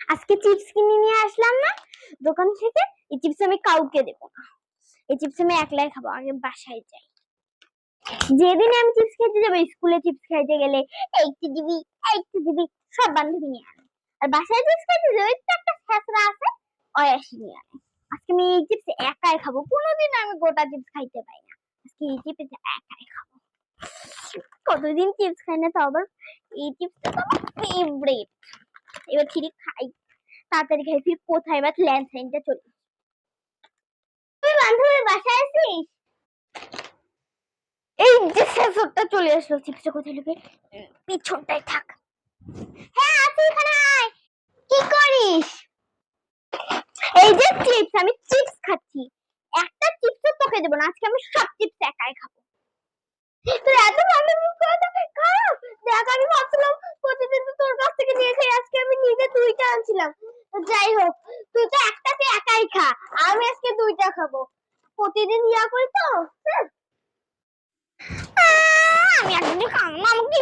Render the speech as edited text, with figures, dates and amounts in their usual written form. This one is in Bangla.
আজকে চিপস কিনে নিয়ে আসলাম না দোকান থেকে। এই চিপস আমি কাউকে দেবো না, এই চিপস আমি একলাই খাবো। আগে বাসায় যাই। যেদিন আমি চিপস খেতে যাবো, স্কুলে চিপস খাইতে গেলে একটু দিবি একটু দিবি সব বান্ধবী নিয়ে আনে। আর বাসায় চিপস খাইতে যাবো, একটু একটা ফ্যাসরা আছে, ওই আসি নিয়ে আনে। আজকে আমি এই চিপস একাই খাবো, কোনোদিন আমি গোটা চিপস খাইতে পাই না। আজকে এই চিপস একাই খাবো। কতদিন চিপস খাই না, তো আবার এই চিপসটা তো আমার ফেভারিট। এবার ফিরে খাই, তাড়াতাড়ি খাই। ফির কোথায় বা ল্যান্ড সাইনটা চলে। তুই বান্ধবীর বাসায় আছিস? এই যে শেষটা চলে আসলো। চিপসটা কোথায় লুকে? পিছনটায় থাক। হ্যাঁ আছি, এখানে আয়। কি করিস? এই যে চিপস, আমি চিপস খাচ্ছি। একটা চিপস তোকে দেবো না, আজকে আমি সব চিপস একাই খাবো। তুই এত বান্ধবী খারাপ। দেখ, আমি ভাবছিলাম প্রতিদিন তো তোর কাছ থেকে নিয়ে খাই, আজকে আমি নিজে দুইটা আনছিলাম। যাই হোক, তুই তো একটাকে একাই খা, আমি আজকে দুইটা খাবো। প্রতিদিন ইয়া করি তো। আমি একদিন খাবো না, আমাকে